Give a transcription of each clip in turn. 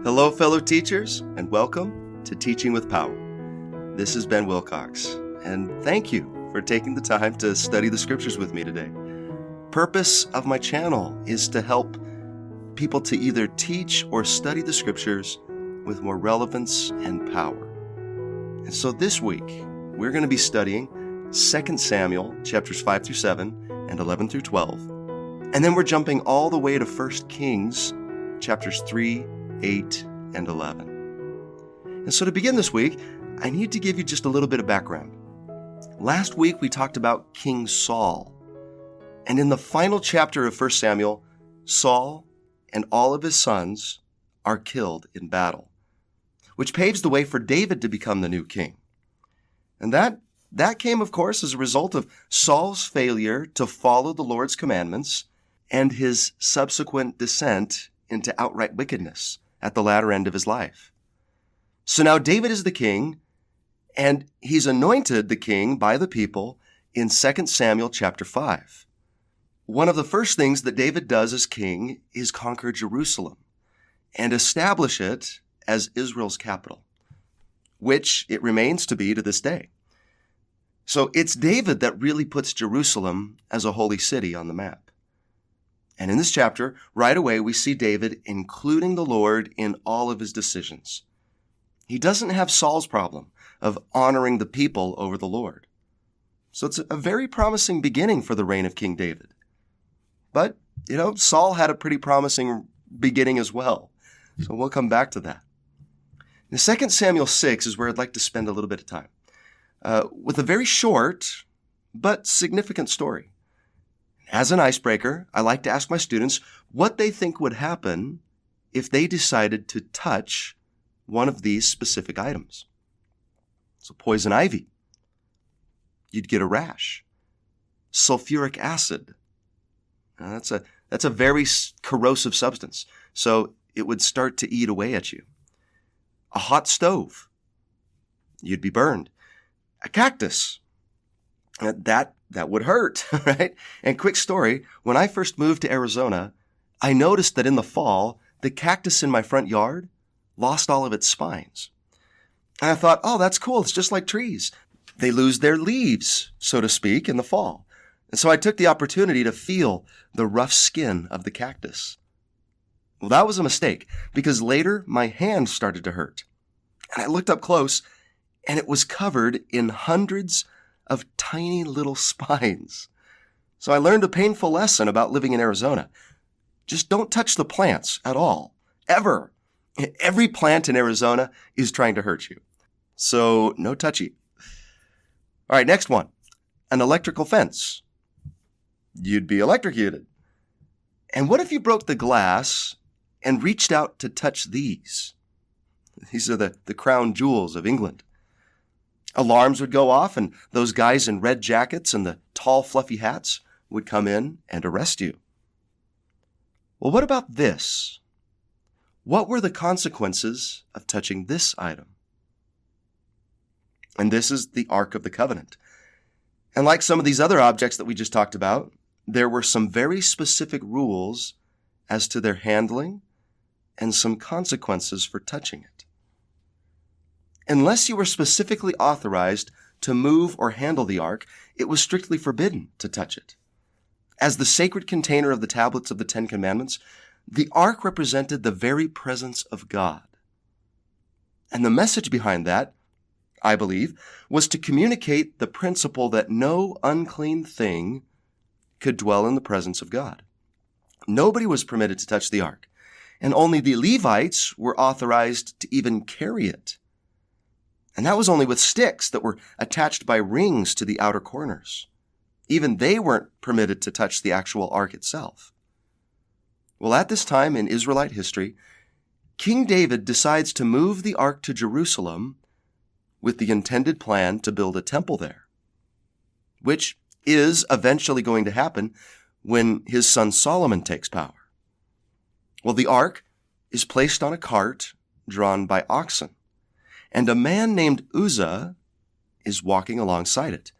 Hello, fellow teachers, and welcome to Teaching with Power. This is Ben Wilcox, and thank you for taking the time to study the scriptures with me today. Purpose of my channel is to help people to either teach or study the scriptures with more relevance and power. And so this week, we're going to be studying 2 Samuel chapters 5 through 7 and 11 through 12. And then we're jumping all the way to 1 Kings chapters 3, 8, and 11. And so to begin this week, I need to give you just a little bit of background. Last week, we talked about King Saul. And in the final chapter of 1 Samuel, Saul and all of his sons are killed in battle, which paves the way for David to become the new king. And that came, of course, as a result of Saul's failure to follow the Lord's commandments and his subsequent descent into outright wickedness at the latter end of his life. So now David is the king, and he's anointed the king by the people in 2 Samuel chapter 5. One of the first things that David does as king is conquer Jerusalem and establish it as Israel's capital, which it remains to be to this day. So it's David that really puts Jerusalem as a holy city on the map. And in this chapter, right away, we see David including the Lord in all of his decisions. He doesn't have Saul's problem of honoring the people over the Lord. So it's a very promising beginning for the reign of King David. But, Saul had a pretty promising beginning as well. So we'll come back to that. Now, 2 Samuel 6 is where I'd like to spend a little bit of time with a very short but significant story. As an icebreaker, I like to ask my students what they think would happen if they decided to touch one of these specific items. So poison ivy, you'd get a rash. Sulfuric acid, now that's a very corrosive substance, so it would start to eat away at you. A hot stove, you'd be burned. A cactus, that would hurt, right? And quick story, when I first moved to Arizona, I noticed that in the fall, the cactus in my front yard lost all of its spines. And I thought, oh, that's cool. It's just like trees. They lose their leaves, so to speak, in the fall. And so I took the opportunity to feel the rough skin of the cactus. Well, that was a mistake because later my hand started to hurt. And I looked up close and it was covered in hundreds of tiny little spines. So I learned a painful lesson about living in Arizona. Just don't touch the plants at all, ever. Every plant in Arizona is trying to hurt you. So no touchy. All right, next one. An electrical fence. You'd be electrocuted. And what if you broke the glass and reached out to touch these? These are the crown jewels of England. Alarms would go off, and those guys in red jackets and the tall, fluffy hats would come in and arrest you. Well, what about this? What were the consequences of touching this item? And this is the Ark of the Covenant. And like some of these other objects that we just talked about, there were some very specific rules as to their handling and some consequences for touching it. Unless you were specifically authorized to move or handle the ark, it was strictly forbidden to touch it. As the sacred container of the tablets of the Ten Commandments, the ark represented the very presence of God. And the message behind that, I believe, was to communicate the principle that no unclean thing could dwell in the presence of God. Nobody was permitted to touch the ark, and only the Levites were authorized to even carry it. And that was only with sticks that were attached by rings to the outer corners. Even they weren't permitted to touch the actual ark itself. Well, at this time in Israelite history, King David decides to move the ark to Jerusalem with the intended plan to build a temple there, which is eventually going to happen when his son Solomon takes power. Well, the ark is placed on a cart drawn by oxen. And a man named Uzzah is walking alongside it.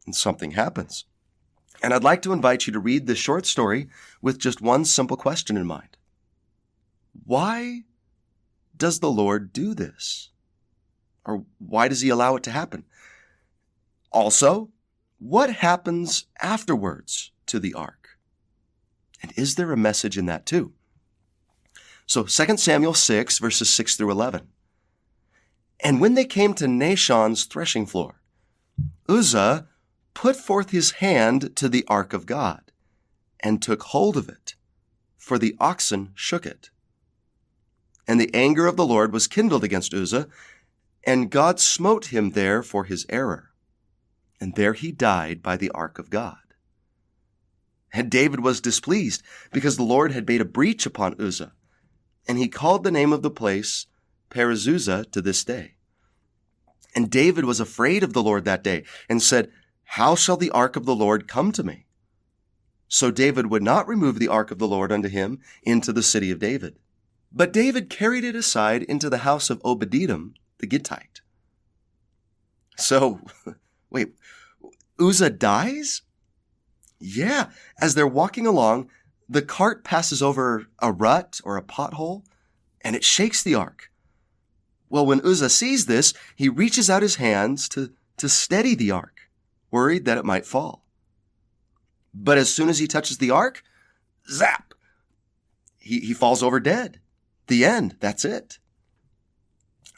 And something happens. And I'd like to invite you to read this short story with just one simple question in mind. Why does the Lord do this? Or why does he allow it to happen? Also, what happens afterwards to the ark? And is there a message in that too? So 2 Samuel 6, verses 6 through 11. And when they came to Nashon's threshing floor, Uzzah put forth his hand to the ark of God and took hold of it, for the oxen shook it. And the anger of the Lord was kindled against Uzzah, and God smote him there for his error. And there he died by the ark of God. And David was displeased because the Lord had made a breach upon Uzzah, and he called the name of the place Perez-Uzzah to this day. And David was afraid of the Lord that day and said, how shall the ark of the Lord come to me? So David would not remove the ark of the Lord unto him into the city of David. But David carried it aside into the house of Obed-Edom the Gittite. So, wait, Uzzah dies? Yeah, as they're walking along, the cart passes over a rut or a pothole, and it shakes the ark. Well, when Uzzah sees this, he reaches out his hands to steady the ark, worried that it might fall. But as soon as he touches the ark, zap! He falls over dead. The end. That's it.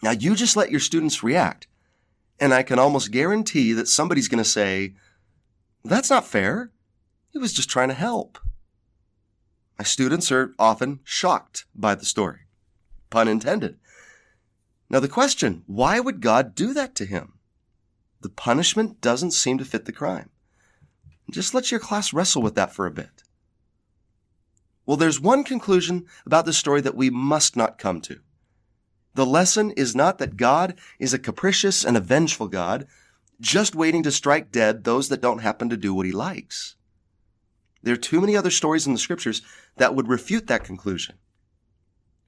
Now, you just let your students react, and I can almost guarantee that somebody's going to say, that's not fair. He was just trying to help. My students are often shocked by the story. Pun intended. Now the question, why would God do that to him? The punishment doesn't seem to fit the crime. Just let your class wrestle with that for a bit. Well, there's one conclusion about the story that we must not come to. The lesson is not that God is a capricious and a vengeful God, just waiting to strike dead those that don't happen to do what he likes. There are too many other stories in the scriptures that would refute that conclusion.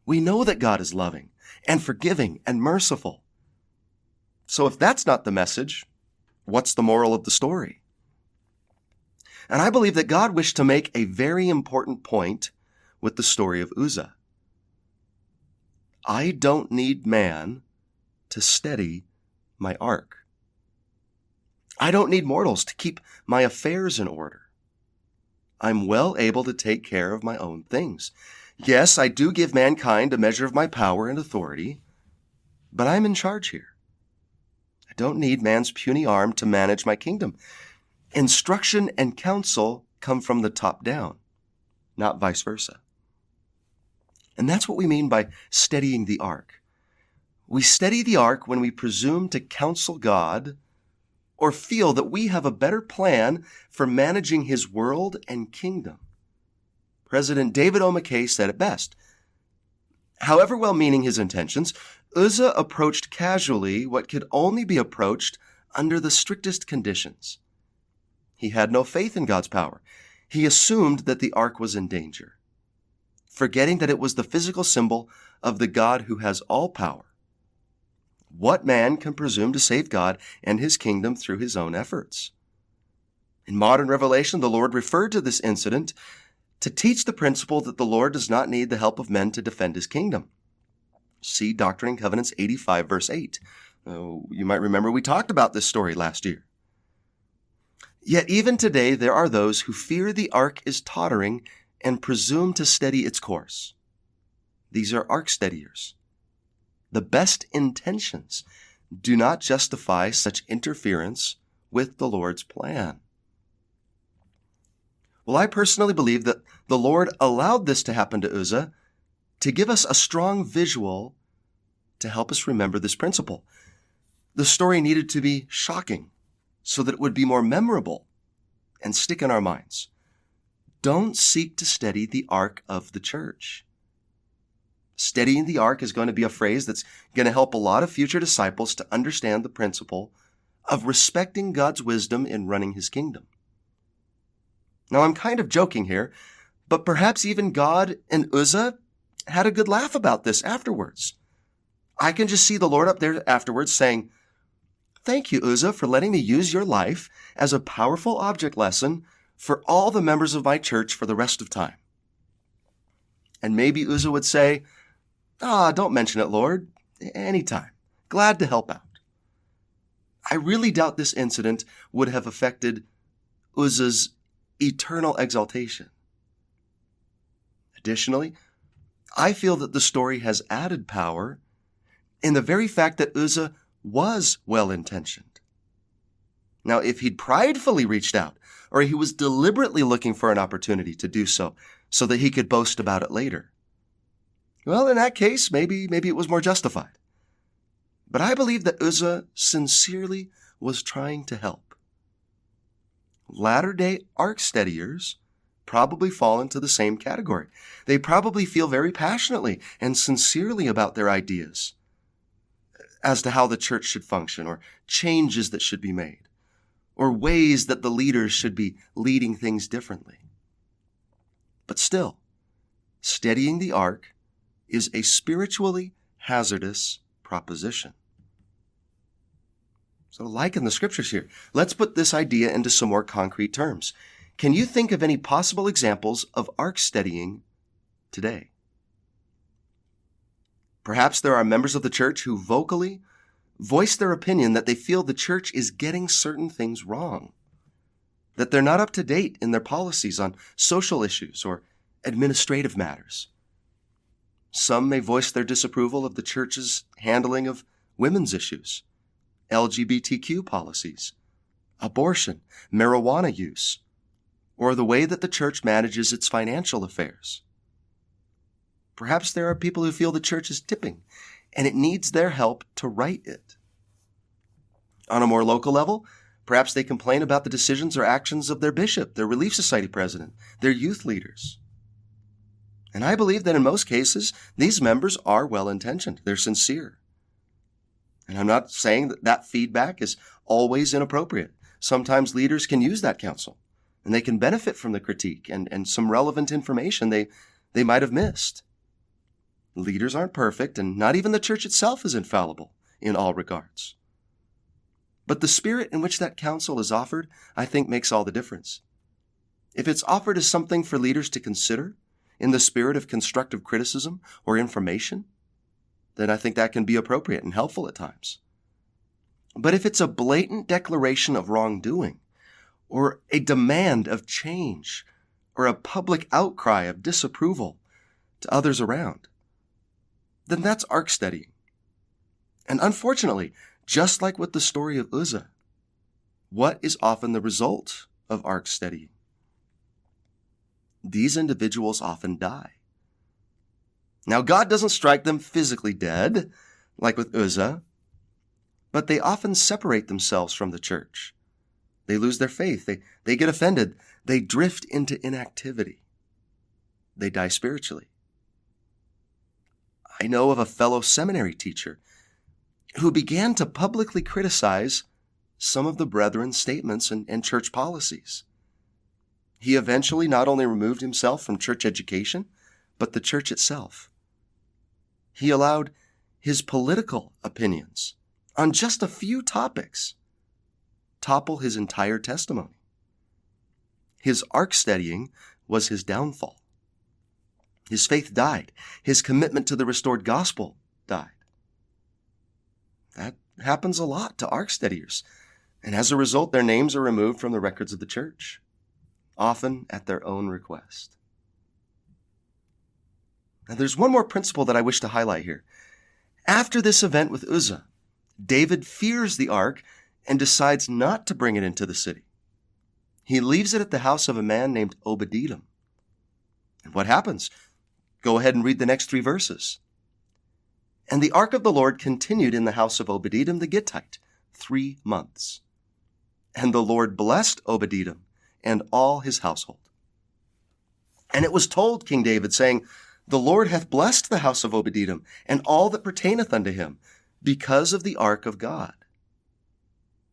We know that God is loving and forgiving and merciful. So if that's not the message, what's the moral of the story? And I believe that God wished to make a very important point with the story of Uzzah. I don't need man to steady my ark. I don't need mortals to keep my affairs in order. I'm well able to take care of my own things. Yes, I do give mankind a measure of my power and authority, but I'm in charge here. I don't need man's puny arm to manage my kingdom. Instruction and counsel come from the top down, not vice versa. And that's what we mean by steadying the ark. We steady the ark when we presume to counsel God or feel that we have a better plan for managing his world and kingdom. President David O. McKay said it best. However well-meaning his intentions, Uzzah approached casually what could only be approached under the strictest conditions. He had no faith in God's power. He assumed that the ark was in danger, forgetting that it was the physical symbol of the God who has all power. What man can presume to save God and his kingdom through his own efforts? In modern revelation, the Lord referred to this incident to teach the principle that the Lord does not need the help of men to defend his kingdom. See Doctrine and Covenants 85, verse 8. You might remember we talked about this story last year. Yet even today, there are those who fear the ark is tottering and presume to steady its course. These are ark steadiers. The best intentions do not justify such interference with the Lord's plan. Well, I personally believe that the Lord allowed this to happen to Uzzah to give us a strong visual to help us remember this principle. The story needed to be shocking so that it would be more memorable and stick in our minds. Don't seek to steady the ark of the church. Steadying the ark is going to be a phrase that's going to help a lot of future disciples to understand the principle of respecting God's wisdom in running his kingdom. Now, I'm kind of joking here, but perhaps even God and Uzzah had a good laugh about this afterwards. I can just see the Lord up there afterwards saying, "Thank you, Uzzah, for letting me use your life as a powerful object lesson for all the members of my church for the rest of time." And maybe Uzzah would say, Don't mention it, Lord. Anytime. Glad to help out. I really doubt this incident would have affected Uzzah's eternal exaltation. Additionally, I feel that the story has added power in the very fact that Uzzah was well-intentioned. Now, if he'd pridefully reached out, or he was deliberately looking for an opportunity to do so that he could boast about it later, well, in that case, maybe it was more justified. But I believe that Uzzah sincerely was trying to help. Latter-day ark steadiers probably fall into the same category. They probably feel very passionately and sincerely about their ideas as to how the church should function, or changes that should be made, or ways that the leaders should be leading things differently. But still, steadying the ark is a spiritually hazardous proposition. So like in the scriptures here, let's put this idea into some more concrete terms. Can you think of any possible examples of ark steadying today? Perhaps there are members of the church who vocally voice their opinion that they feel the church is getting certain things wrong, that they're not up to date in their policies on social issues or administrative matters. Some may voice their disapproval of the church's handling of women's issues, LGBTQ policies, abortion, marijuana use, or the way that the church manages its financial affairs. Perhaps there are people who feel the church is tipping, and it needs their help to right it. On a more local level, perhaps they complain about the decisions or actions of their bishop, their Relief Society president, their youth leaders. And I believe that in most cases, these members are well-intentioned. They're sincere. And I'm not saying that feedback is always inappropriate. Sometimes leaders can use that counsel, and they can benefit from the critique and some relevant information they might have missed. Leaders aren't perfect, and not even the church itself is infallible in all regards. But the spirit in which that counsel is offered, I think, makes all the difference. If it's offered as something for leaders to consider in the spirit of constructive criticism or information, then I think that can be appropriate and helpful at times. But if it's a blatant declaration of wrongdoing, or a demand of change, or a public outcry of disapproval to others around, then that's ark steadying. And unfortunately, just like with the story of Uzzah, what is often the result of ark steadying? These individuals often die. Now, God doesn't strike them physically dead, like with Uzzah, but they often separate themselves from the church. They lose their faith. They get offended. They drift into inactivity. They die spiritually. I know of a fellow seminary teacher who began to publicly criticize some of the brethren's statements and church policies. He eventually not only removed himself from church education, but the church itself. He allowed his political opinions on just a few topics topple his entire testimony. His ark steadying was his downfall. His faith died. His commitment to the restored gospel died. That happens a lot to ark steadiers, and as a result, their names are removed from the records of the church, often at their own request. Now, there's one more principle that I wish to highlight here. After this event with Uzzah, David fears the ark and decides not to bring it into the city. He leaves it at the house of a man named Obed-Edom. And what happens? Go ahead and read the next 3 verses. And the ark of the Lord continued in the house of Obed-Edom the Gittite 3 months. And the Lord blessed Obed-Edom and all his household. And it was told King David, saying, The Lord hath blessed the house of Obed-Edom and all that pertaineth unto him, because of the ark of God.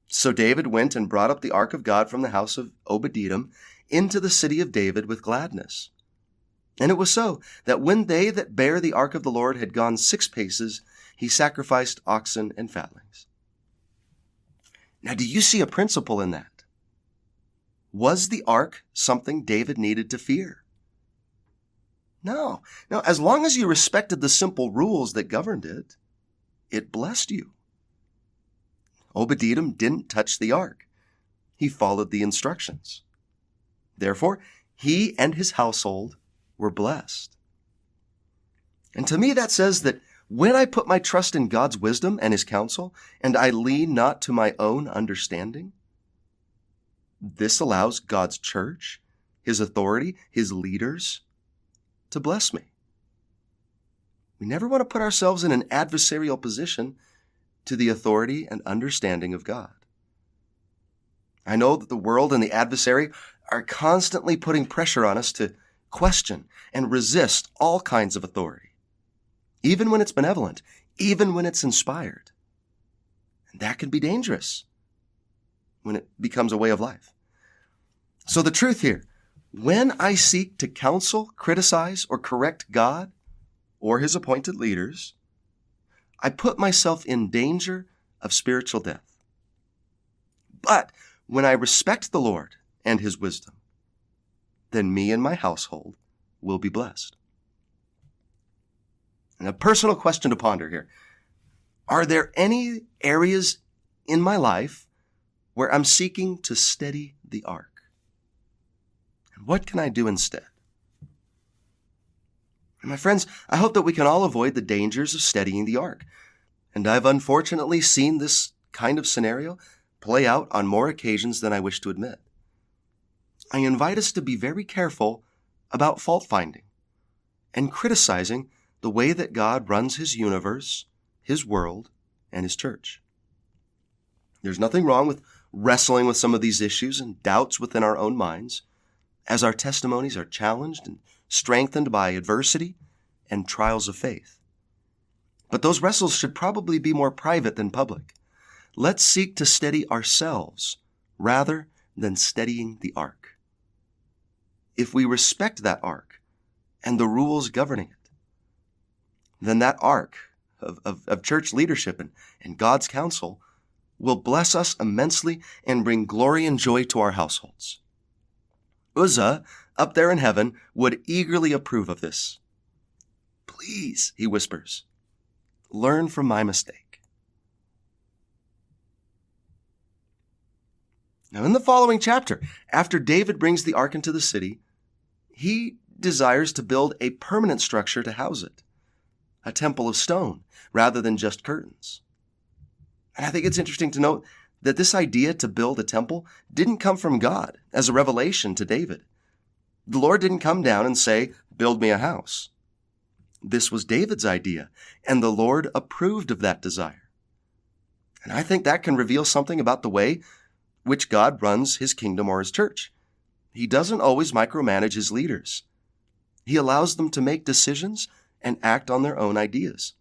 So David went and brought up the ark of God from the house of Obed-Edom into the city of David with gladness. And it was so, that when they that bare the ark of the Lord had gone 6 paces, he sacrificed oxen and fatlings. Now, do you see a principle in that? Was the ark something David needed to fear? No. No, as long as you respected the simple rules that governed it, it blessed you. Obed-Edom didn't touch the ark. He followed the instructions. Therefore, he and his household were blessed. And to me, that says that when I put my trust in God's wisdom and his counsel, and I lean not to my own understanding, this allows God's church, his authority, his leaders to bless me. We never want to put ourselves in an adversarial position to the authority and understanding of God. I know that the world and the adversary are constantly putting pressure on us to question and resist all kinds of authority, even when it's benevolent, even when it's inspired. And that can be dangerous when it becomes a way of life. So the truth here, when I seek to counsel, criticize, or correct God or his appointed leaders, I put myself in danger of spiritual death. But when I respect the Lord and his wisdom, then me and my household will be blessed. And a personal question to ponder here. Are there any areas in my life where I'm seeking to steady the ark? And what can I do instead? And my friends, I hope that we can all avoid the dangers of steadying the ark. And I've unfortunately seen this kind of scenario play out on more occasions than I wish to admit. I invite us to be very careful about fault finding and criticizing the way that God runs his universe, his world, and his church. There's nothing wrong with wrestling with some of these issues and doubts within our own minds as our testimonies are challenged and strengthened by adversity and trials of faith. But those wrestles should probably be more private than public. Let's seek to steady ourselves rather than steadying the ark. If we respect that ark and the rules governing it, then that ark of church leadership and God's counsel will bless us immensely and bring glory and joy to our households. Uzzah, up there in heaven, would eagerly approve of this. Please, he whispers, learn from my mistake. Now, in the following chapter, after David brings the ark into the city, he desires to build a permanent structure to house it, a temple of stone, rather than just curtains. And I think it's interesting to note that this idea to build a temple didn't come from God as a revelation to David. The Lord didn't come down and say, build me a house. This was David's idea, and the Lord approved of that desire. And I think that can reveal something about the way which God runs his kingdom or his church. He doesn't always micromanage his leaders. He allows them to make decisions and act on their own ideas.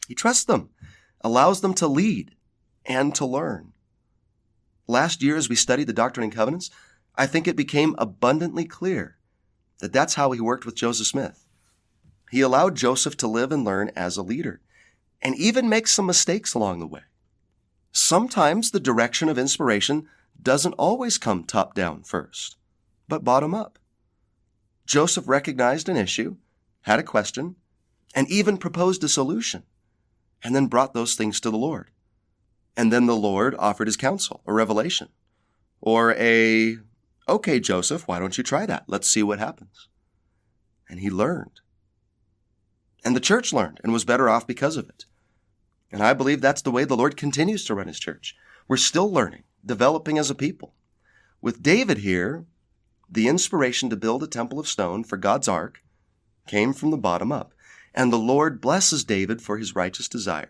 He trusts them, allows them to lead and to learn. Last year, as we studied the Doctrine and Covenants, I think it became abundantly clear that that's how he worked with Joseph Smith. He allowed Joseph to live and learn as a leader, and even make some mistakes along the way. Sometimes the direction of inspiration doesn't always come top down first, but bottom up. Joseph recognized an issue, had a question, and even proposed a solution, and then brought those things to the Lord. And then the Lord offered his counsel, a revelation, or okay, Joseph, why don't you try that? Let's see what happens. And he learned. And the church learned and was better off because of it. And I believe that's the way the Lord continues to run his church. We're still learning, developing as a people. With David here, the inspiration to build a temple of stone for God's ark came from the bottom up. And the Lord blesses David for his righteous desire.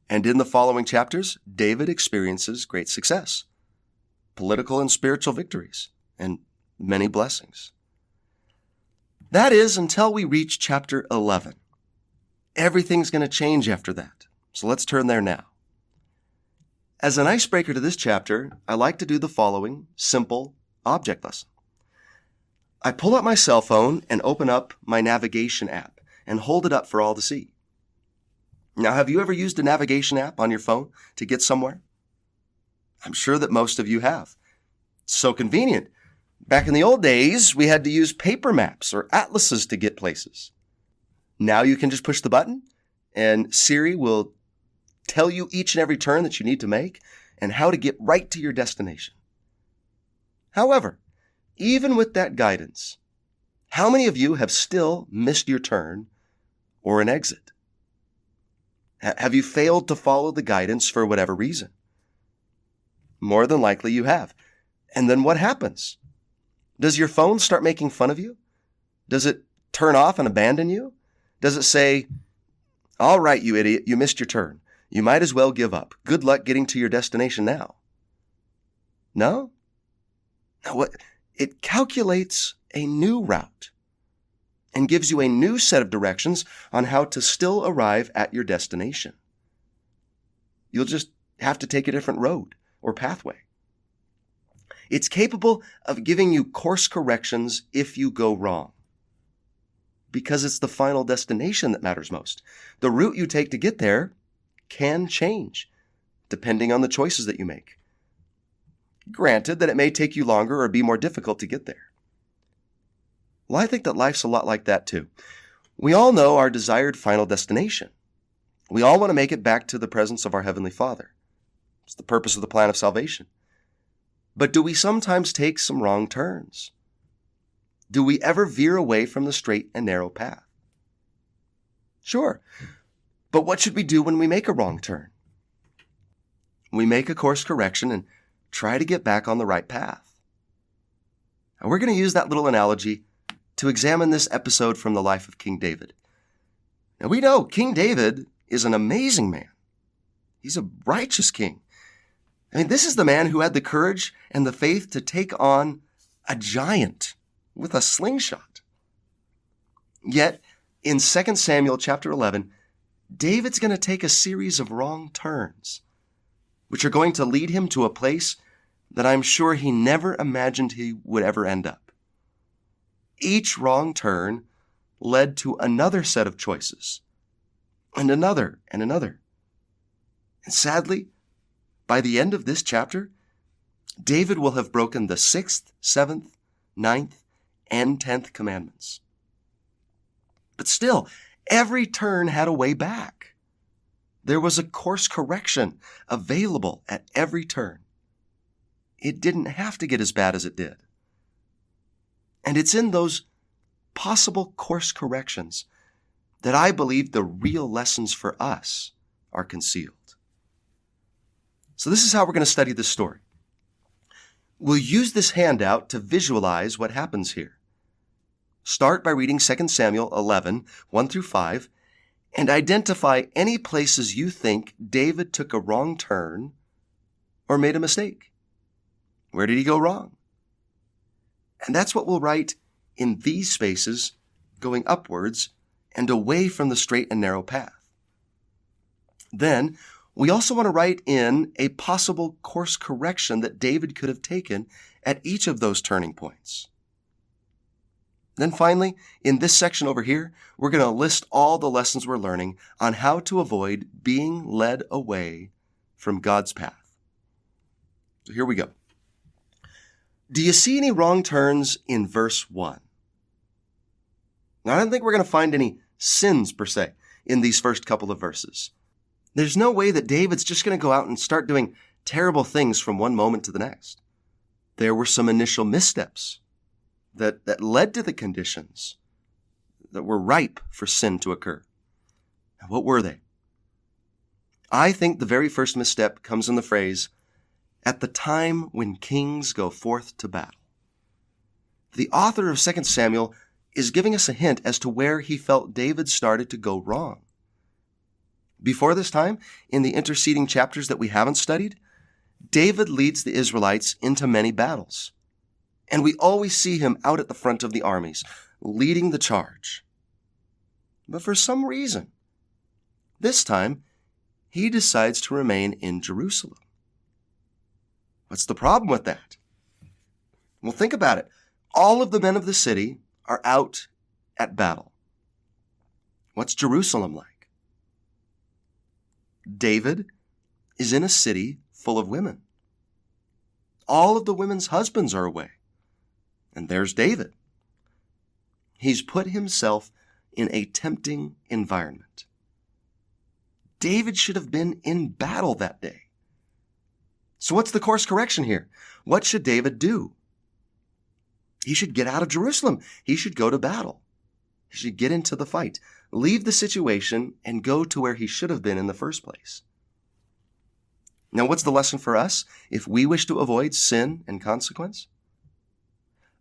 And in the following chapters, David experiences great success, political and spiritual victories, and many blessings. That is until we reach chapter 11. Everything's going to change after that. So let's turn there now. As an icebreaker to this chapter, I like to do the following simple object lesson. I pull out my cell phone and open up my navigation app and hold it up for all to see. Now, have you ever used a navigation app on your phone to get somewhere? I'm sure that most of you have. It's so convenient. Back in the old days, we had to use paper maps or atlases to get places. Now you can just push the button and Siri will tell you each and every turn that you need to make and how to get right to your destination. However, even with that guidance, how many of you have still missed your turn or an exit? Have you failed to follow the guidance for whatever reason? More than likely you have. And then what happens? Does your phone start making fun of you? Does it turn off and abandon you? Does it say, all right, you idiot, you missed your turn. You might as well give up. Good luck getting to your destination now. No? No, it calculates a new route and gives you a new set of directions on how to still arrive at your destination. You'll just have to take a different road or pathway. It's capable of giving you course corrections if you go wrong, because it's the final destination that matters most. The route you take to get there can change depending on the choices that you make. Granted that it may take you longer or be more difficult to get there. Well, I think that life's a lot like that too. We all know our desired final destination. We all want to make it back to the presence of our Heavenly Father. It's the purpose of the plan of salvation. But do we sometimes take some wrong turns? Do we ever veer away from the straight and narrow path? Sure. But what should we do when we make a wrong turn? We make a course correction and try to get back on the right path. Now, we're going to use that little analogy to examine this episode from the life of King David. Now, we know King David is an amazing man. He's a righteous king. I mean, this is the man who had the courage and the faith to take on a giant with a slingshot. Yet, in 2 Samuel chapter 11, David's going to take a series of wrong turns, which are going to lead him to a place that I'm sure he never imagined he would ever end up. Each wrong turn led to another set of choices, and another, and another. And sadly, by the end of this chapter, David will have broken the 6th, 7th, 9th, and 10th commandments. But still, every turn had a way back. There was a course correction available at every turn. It didn't have to get as bad as it did. And it's in those possible course corrections that I believe the real lessons for us are concealed. So this is how we're going to study this story. We'll use this handout to visualize what happens here. Start by reading 2 Samuel 11, 1 through 5, and identify any places you think David took a wrong turn or made a mistake. Where did he go wrong? And that's what we'll write in these spaces, going upwards and away from the straight and narrow path. Then, we also want to write in a possible course correction that David could have taken at each of those turning points. Then finally, in this section over here, we're going to list all the lessons we're learning on how to avoid being led away from God's path. So here we go. Do you see any wrong turns in verse 1? Now, I don't think we're going to find any sins per se in these first couple of verses. There's no way that David's just going to go out and start doing terrible things from one moment to the next. There were some initial missteps that led to the conditions that were ripe for sin to occur. Now, what were they? I think the very first misstep comes in the phrase, at the time when kings go forth to battle. The author of 2 Samuel is giving us a hint as to where he felt David started to go wrong. Before this time, in the interceding chapters that we haven't studied, David leads the Israelites into many battles. And we always see him out at the front of the armies, leading the charge. But for some reason, this time, he decides to remain in Jerusalem. What's the problem with that? Well, think about it. All of the men of the city are out at battle. What's Jerusalem like? David is in a city full of women. All of the women's husbands are away. And there's David. He's put himself in a tempting environment. David should have been in battle that day. So what's the course correction here? What should David do? He should get out of Jerusalem. He should go to battle. He should get into the fight, leave the situation, and go to where he should have been in the first place. Now, what's the lesson for us if we wish to avoid sin and consequence?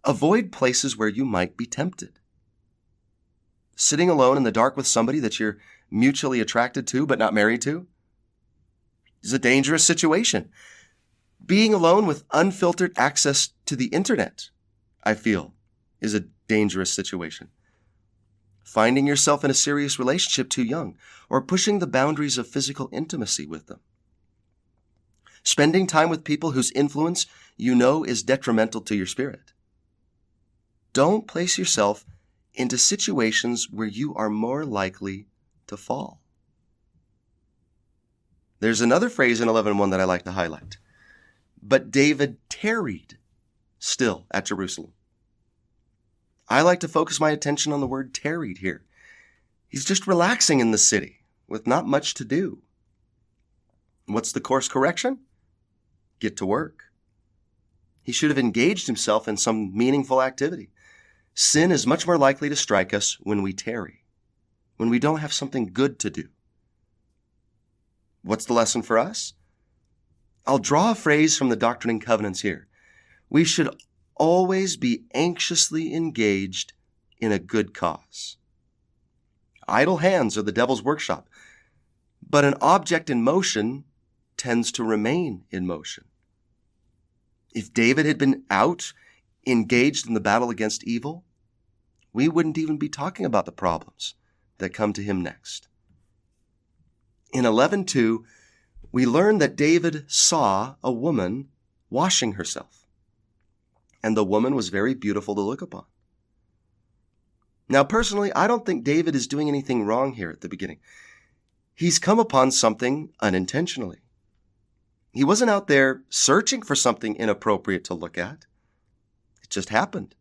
Avoid places where you might be tempted. Sitting alone in the dark with somebody that you're mutually attracted to but not married to is a dangerous situation. Being alone with unfiltered access to the internet, I feel, is a dangerous situation. Finding yourself in a serious relationship too young, or pushing the boundaries of physical intimacy with them. Spending time with people whose influence you know is detrimental to your spirit. Don't place yourself into situations where you are more likely to fall. There's another phrase in 11:1 that I like to highlight. But David tarried still at Jerusalem. I like to focus my attention on the word tarried here. He's just relaxing in the city with not much to do. What's the course correction? Get to work. He should have engaged himself in some meaningful activity. Sin is much more likely to strike us when we tarry, when we don't have something good to do. What's the lesson for us? I'll draw a phrase from the Doctrine and Covenants here. We should always be anxiously engaged in a good cause. Idle hands are the devil's workshop, but an object in motion tends to remain in motion. If David had been out, engaged in the battle against evil, we wouldn't even be talking about the problems that come to him next. In 11:2, we learn that David saw a woman washing herself, and the woman was very beautiful to look upon. Now, personally, I don't think David is doing anything wrong here at the beginning. He's come upon something unintentionally. He wasn't out there searching for something inappropriate to look at. It just happened.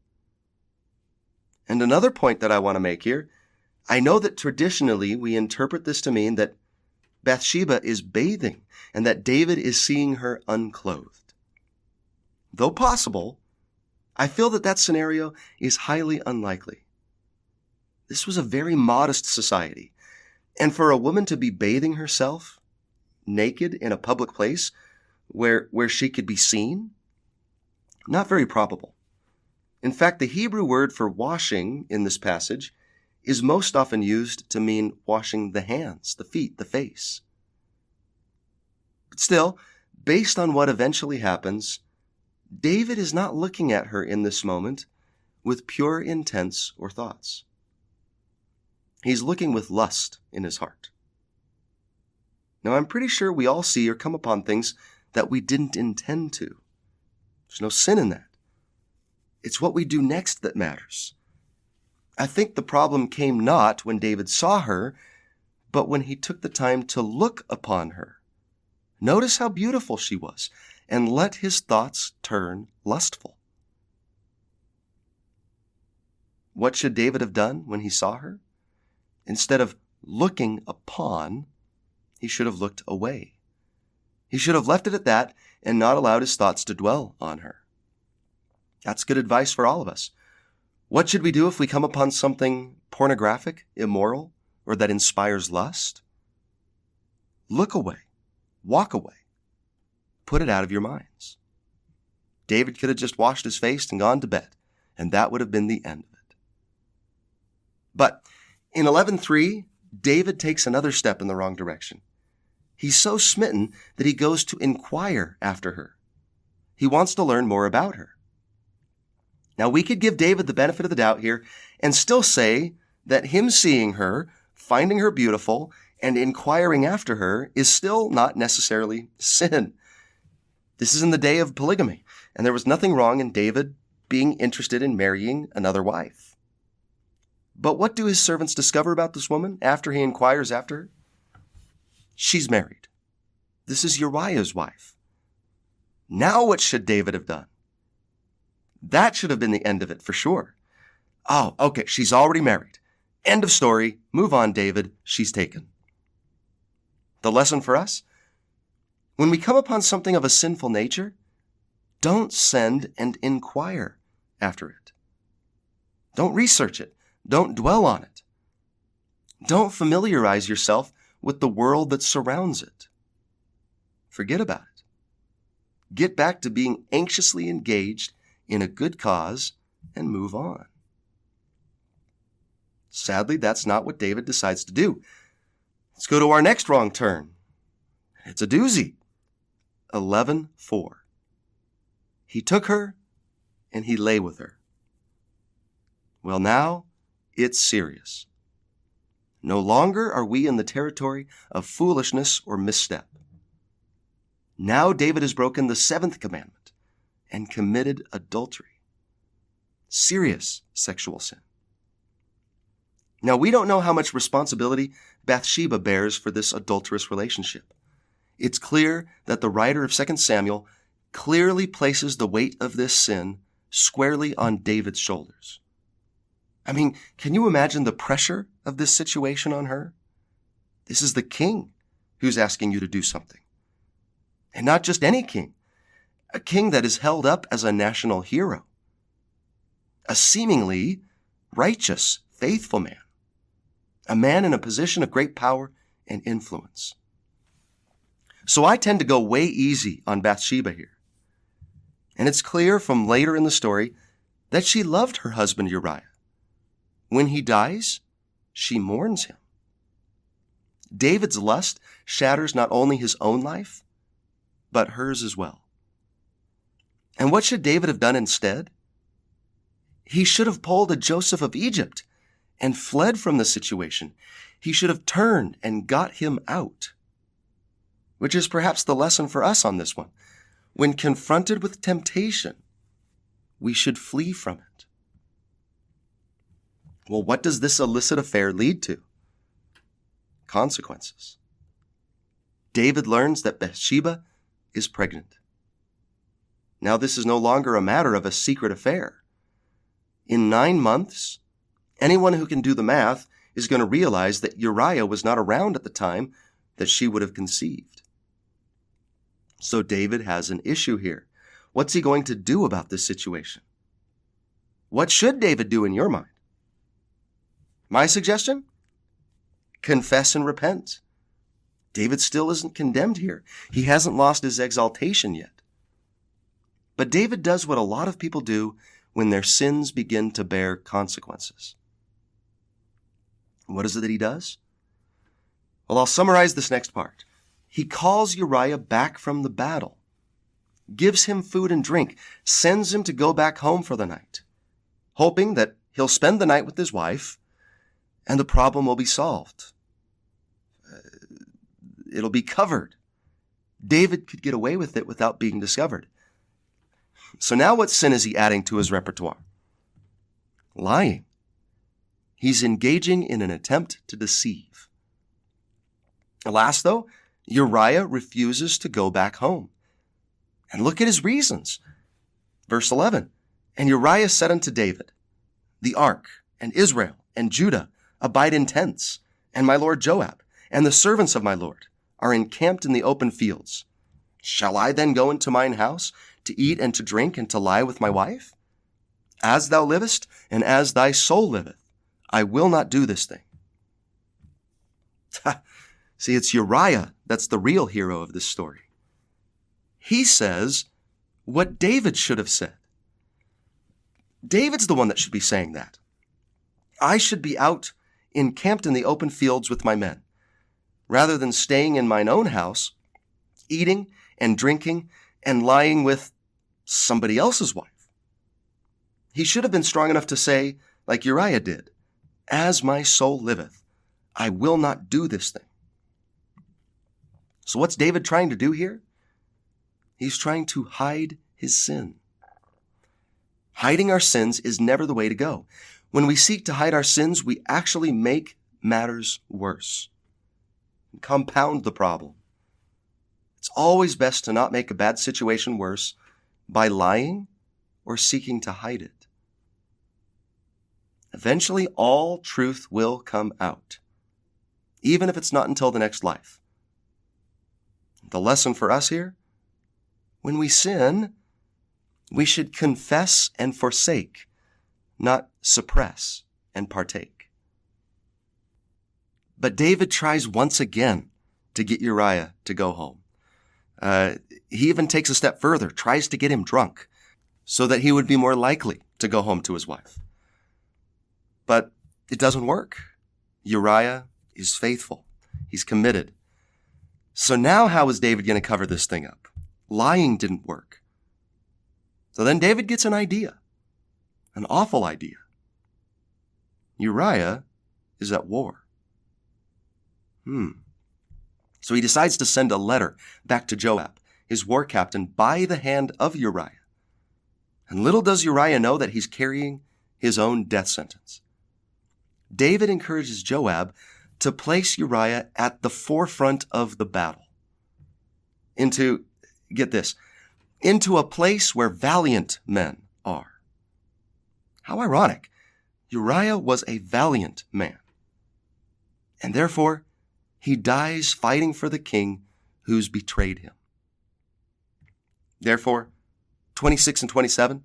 And another point that I want to make here, I know that traditionally we interpret this to mean that Bathsheba is bathing and that David is seeing her unclothed. Though possible, I feel that that scenario is highly unlikely. This was a very modest society, and for a woman to be bathing herself naked in a public place where she could be seen, not very probable. In fact, the Hebrew word for washing in this passage is most often used to mean washing the hands, the feet, the face. But still, based on what eventually happens, David is not looking at her in this moment with pure intents or thoughts. He's looking with lust in his heart. Now, I'm pretty sure we all see or come upon things that we didn't intend to. There's no sin in that. It's what we do next that matters. I think the problem came not when David saw her, but when he took the time to look upon her. Notice how beautiful she was, and let his thoughts turn lustful. What should David have done when he saw her? Instead of looking upon, he should have looked away. He should have left it at that and not allowed his thoughts to dwell on her. That's good advice for all of us. What should we do if we come upon something pornographic, immoral, or that inspires lust? Look away. Walk away. Put it out of your minds. David could have just washed his face and gone to bed, and that would have been the end of it. But in 11:3, David takes another step in the wrong direction. He's so smitten that he goes to inquire after her. He wants to learn more about her. Now, we could give David the benefit of the doubt here and still say that him seeing her, finding her beautiful, and inquiring after her is still not necessarily sin. This is in the day of polygamy, and there was nothing wrong in David being interested in marrying another wife. But what do his servants discover about this woman after he inquires after her? She's married. This is Uriah's wife. Now what should David have done? That should have been the end of it for sure. Oh, okay, she's already married. End of story. Move on, David. She's taken. The lesson for us? When we come upon something of a sinful nature, don't send and inquire after it. Don't research it. Don't dwell on it. Don't familiarize yourself with the world that surrounds it. Forget about it. Get back to being anxiously engaged in a good cause and move on. Sadly, that's not what David decides to do. Let's go to our next wrong turn. It's a doozy. 11:4. He took her and he lay with her. Well, now it's serious. No longer are we in the territory of foolishness or misstep. Now David has broken the 7th commandment and committed adultery. Serious sexual sin. Now, we don't know how much responsibility Bathsheba bears for this adulterous relationship. It's clear that the writer of 2 Samuel clearly places the weight of this sin squarely on David's shoulders. I mean, can you imagine the pressure of this situation on her? This is the king who's asking you to do something. And not just any king, a king that is held up as a national hero, a seemingly righteous, faithful man, a man in a position of great power and influence. So I tend to go way easy on Bathsheba here. And it's clear from later in the story that she loved her husband Uriah. When he dies, she mourns him. David's lust shatters not only his own life, but hers as well. And what should David have done instead? He should have pulled a Joseph of Egypt and fled from the situation. He should have turned and got him out, which is perhaps the lesson for us on this one. When confronted with temptation, we should flee from it. Well, what does this illicit affair lead to? Consequences. David learns that Bathsheba is pregnant. Now, this is no longer a matter of a secret affair. In 9 months, anyone who can do the math is going to realize that Uriah was not around at the time that she would have conceived. So David has an issue here. What's he going to do about this situation? What should David do in your mind? My suggestion? Confess and repent. David still isn't condemned here. He hasn't lost his exaltation yet. But David does what a lot of people do when their sins begin to bear consequences. What is it that he does? Well, I'll summarize this next part. He calls Uriah back from the battle, gives him food and drink, sends him to go back home for the night, hoping that he'll spend the night with his wife and the problem will be solved. It'll be covered. David could get away with it without being discovered. So now what sin is he adding to his repertoire? Lying. He's engaging in an attempt to deceive. Last, though, Uriah refuses to go back home. And look at his reasons. Verse 11, and Uriah said unto David, the ark and Israel and Judah abide in tents, and my lord Joab and the servants of my lord are encamped in the open fields. Shall I then go into mine house to eat and to drink and to lie with my wife? As thou livest and as thy soul liveth, I will not do this thing. See, it's Uriah that's the real hero of this story. He says what David should have said. David's the one that should be saying that. I should be out encamped in the open fields with my men, rather than staying in mine own house, eating and drinking and lying with somebody else's wife. He should have been strong enough to say, like Uriah did, as my soul liveth, I will not do this thing. So what's David trying to do here? He's trying to hide his sin. Hiding our sins is never the way to go. When we seek to hide our sins, we actually make matters worse and compound the problem. It's always best to not make a bad situation worse by lying or seeking to hide it. Eventually, all truth will come out, even if it's not until the next life. The lesson for us here, when we sin, we should confess and forsake, not suppress and partake. But David tries once again to get Uriah to go home. He even takes a step further, tries to get him drunk so that he would be more likely to go home to his wife. But it doesn't work. Uriah is faithful. He's committed. So now how is David going to cover this thing up? Lying didn't work. So then David gets an idea, an awful idea. Uriah is at war. So he decides to send a letter back to Joab, his war captain, by the hand of Uriah. And little does Uriah know that he's carrying his own death sentence. David encourages Joab to place Uriah at the forefront of the battle. Into a place where valiant men are. How ironic. Uriah was a valiant man. And therefore, he dies fighting for the king who's betrayed him. Therefore, 26 and 27,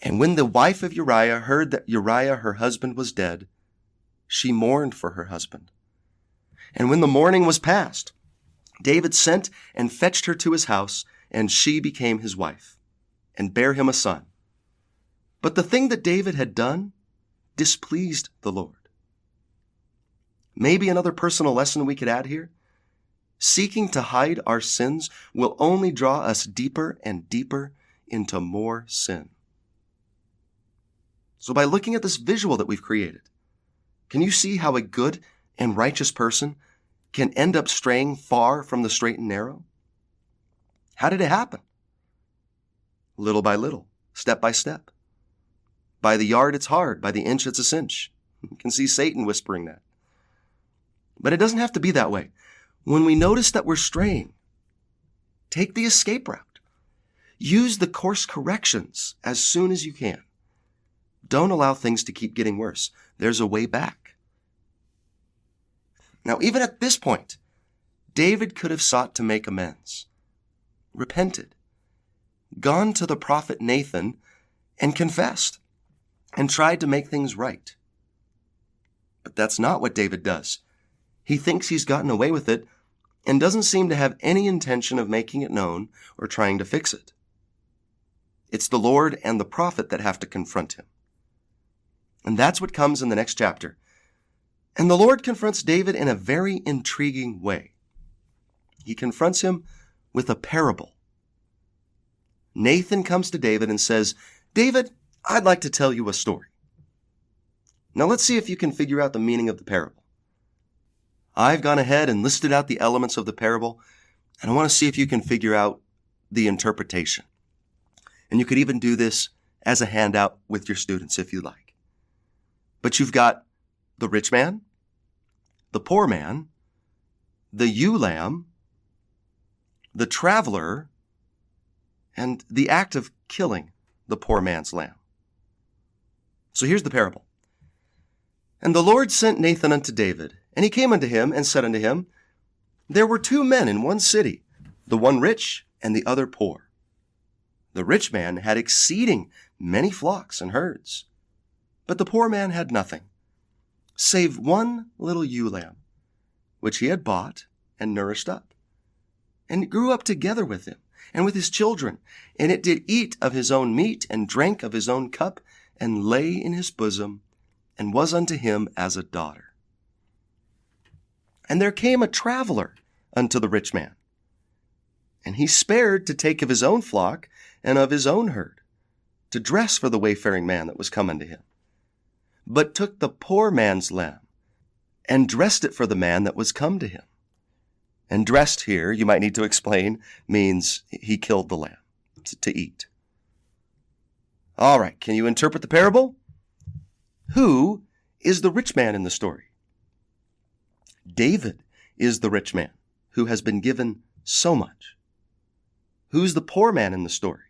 and when the wife of Uriah heard that Uriah, her husband, was dead, she mourned for her husband. And when the mourning was past, David sent and fetched her to his house, and she became his wife, and bare him a son. But the thing that David had done displeased the Lord. Maybe another personal lesson we could add here. Seeking to hide our sins will only draw us deeper and deeper into more sin. So by looking at this visual that we've created, can you see how a good and righteous person can end up straying far from the straight and narrow? How did it happen? Little by little, step by step. By the yard it's hard, by the inch it's a cinch. You can see Satan whispering that. But it doesn't have to be that way. When we notice that we're straying, take the escape route. Use the course corrections as soon as you can. Don't allow things to keep getting worse. There's a way back. Now, even at this point, David could have sought to make amends, repented, gone to the prophet Nathan and confessed, and tried to make things right. But that's not what David does. He thinks he's gotten away with it and doesn't seem to have any intention of making it known or trying to fix it. It's the Lord and the prophet that have to confront him. And that's what comes in the next chapter. And the Lord confronts David in a very intriguing way. He confronts him with a parable. Nathan comes to David and says, "David, I'd like to tell you a story." Now let's see if you can figure out the meaning of the parable. I've gone ahead and listed out the elements of the parable, and I want to see if you can figure out the interpretation. And you could even do this as a handout with your students if you like. But you've got the rich man, the poor man, the ewe lamb, the traveler, and the act of killing the poor man's lamb. So here's the parable. And the Lord sent Nathan unto David, and he came unto him and said unto him, There were 2 men in one city, the one rich and the other poor. The rich man had exceeding many flocks and herds, but the poor man had nothing, save one little ewe lamb, which he had bought and nourished up. And it grew up together with him and with his children, and it did eat of his own meat and drank of his own cup, and lay in his bosom, and was unto him as a daughter. And there came a traveler unto the rich man, and he spared to take of his own flock and of his own herd, to dress for the wayfaring man that was come unto him, but took the poor man's lamb, and dressed it for the man that was come to him. And dressed here, you might need to explain, means he killed the lamb to eat. All right, can you interpret the parable? Who is the rich man in the story? David is the rich man who has been given so much. Who's the poor man in the story?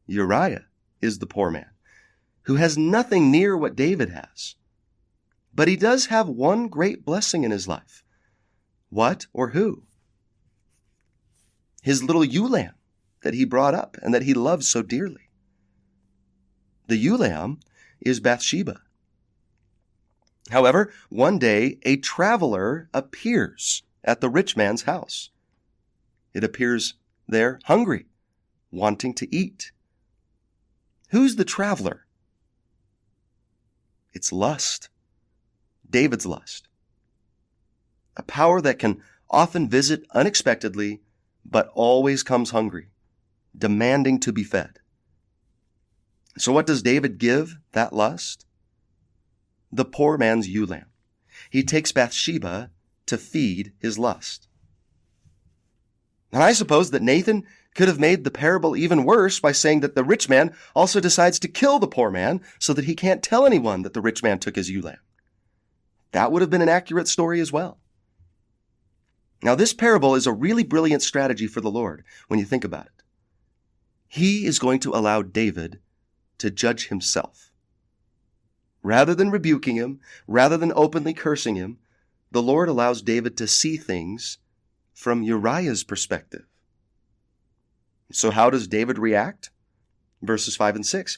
Uriah is the poor man, who has nothing near what David has. But he does have one great blessing in his life. What or who? His little ewe lamb that he brought up and that he loves so dearly. The ewe lamb is Bathsheba. However, one day a traveler appears at the rich man's house. It appears there hungry, wanting to eat. Who's the traveler? It's lust. David's lust. A power that can often visit unexpectedly, but always comes hungry, demanding to be fed. So what does David give that lust? The poor man's ewe lamb. He takes Bathsheba to feed his lust. And I suppose that Nathan could have made the parable even worse by saying that the rich man also decides to kill the poor man so that he can't tell anyone that the rich man took his ewe lamb. That would have been an accurate story as well. Now, this parable is a really brilliant strategy for the Lord when you think about it. He is going to allow David to judge himself. Rather than rebuking him, rather than openly cursing him, the Lord allows David to see things from Uriah's perspective. So how does David react? Verses 5 and 6.